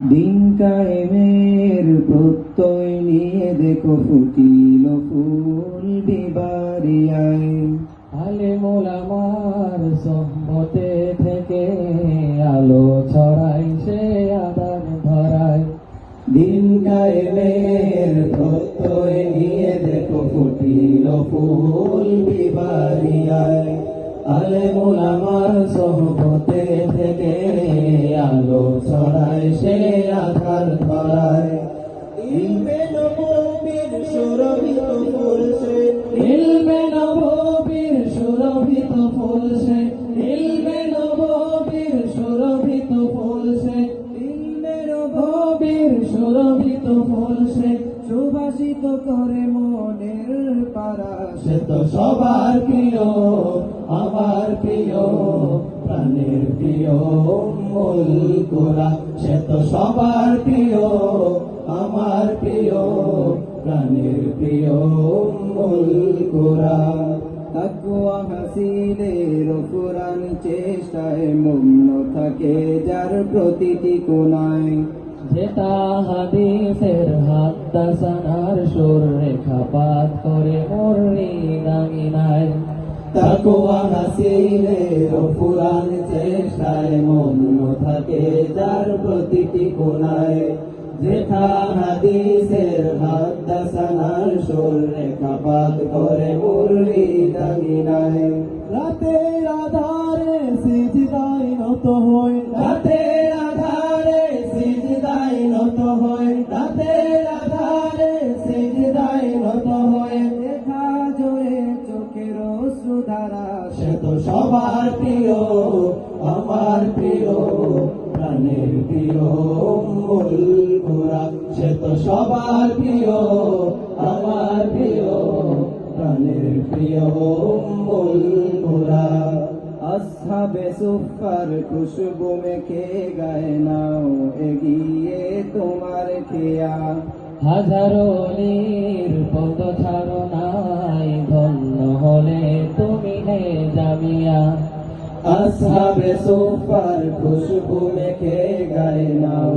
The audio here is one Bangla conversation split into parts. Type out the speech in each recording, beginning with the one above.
দিন কায়েমের প্রত্যয় নিয়ে দেখো ফুটিল ফুল বিবারিয়ায়। আলেম ওলামার সোহবতে থেকে আলো ছড়াই সে আদান ধরায়। দিন কায়েমের প্রত্যয় নিয়ে দেখো ফুটিল ফুল বিবারিয়ায়। আলেম ওলামার সোহবতে থেকে আলো ছড়াই সে আদান ধরায়। ইলমে নববীর সুরভিত ফুল সে, ইলমে নববীর সুরভিত ফুল সে, ইলমে নববীর সুরভিত ফুল সে, ইলমে নববীর সুরভিত ফুল সে, সুভাষিত করে মনের পারা। সে তো সবার প্রিয়, আমার প্রিয়, প্রাণের প্রিয় মূল কোরআন। সে তো সবার প্রিয়, আমার প্রিয়, প্রাণের প্রিয় মূল কোরআন। তাকওয়া হাসিলের কোরআন চেষ্টায় মগ্ন থাকে যার প্রতিটি কোণায়। যেটা হাদিসের হাদাসানার সুর রেখাপাত করে মুররি দামিনায়। তাকওয়া হাসিলের কোরআন চেষ্টায় মগ্ন থাকে যার প্রতিটি কোণায়। যেথা হাদিসের হাদাসানার সুর রেখাপাত করে মুররি দামিনায়। রাতের আধারে সিজদায় নত হয়ে, রাতের আধারে সিজদায় নত হয়ে, রাতের আধারে সিজদায় নত হয়ে, দেখা জোরে চোখের অশ্রুধারা। সে তো সবার প্রিয়, আমার প্রিয়, প্রাণের প্রিয় মূল কোরআন। সে তো সবার প্রিয়, আমার প্রিয়, প্রাণের প্রিয় মূল কোরআন। আসহাবে সুফার খুশবু মেখে গায়ে নাও এগিয়ে তোমার খেয়া। হাজারো নীর পদ ছাড়ো নাই, ধন্য হলে তুমি হে জামিয়া। আসহাবে সুফার খুশবু মেখে গায়ে নাও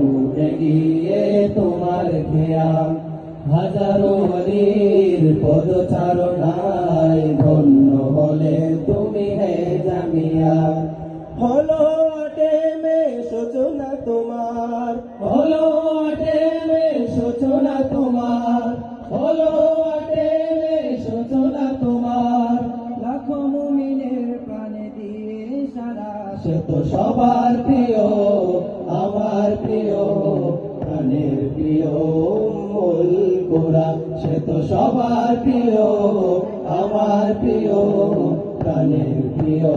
এগিয়ে তোমার খেয়া। হাজারো নীর পদ ছাড়ো নাই, ধন্য হলে তুমি হে জামিয়া। হলো আটেমে সূচনা তোমার, হলো আটেমে সূচনা তোমার, হলো আটেমে সূচনা তোমার। লাখো মুমিনের প্রাণে দিয়ে সারা। সে তো সবার প্রিয়, আমার প্রিয়, প্রাণের প্রিয় মূল কোরআন। সে তো সবার প্রিয়, আমার প্রিয়, প্রাণের প্রিয়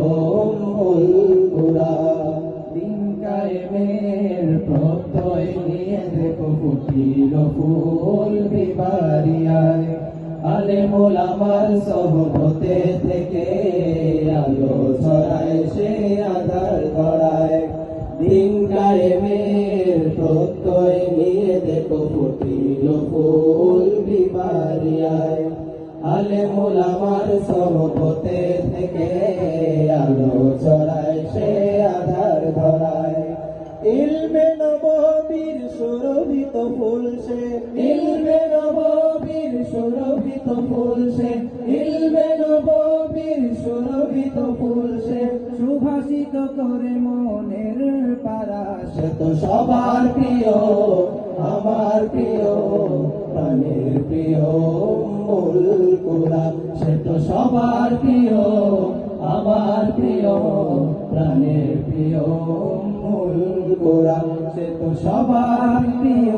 মূল কোরআন। দিন কায়েমের প্রত্যয় নিয়ে দেখো ফুটিল ফুল বিবারিয়ায়। আলেম ওলামার সোহবতে থেকে আলো ছড়ায় সে আধার ধরায়। দিন কায়েমের প্রত্যয় নিয়ে দেখো ফুটিল ফুল বিবারিয়ায়। আলেম ওলামার সোহবতে থেকে আলো ছড়ায় সে আধার ধরায়। ইলমে নববীর সুরভিত ফুল সে, ইলমে নববীর সুরভিত ফুল সে, ইলমে নববীর সুরভিত ফুল সে, সুভাষিত করে মনের পারা। সে তো সবার প্রিয়, আমার প্রিয়, প্রাণের প্রিয় মূল কোরআন। সে তো সবার প্রিয়, আমার প্রিয়, প্রাণের প্রিয় মূল কোরআন। সে তো সবার প্রিয়,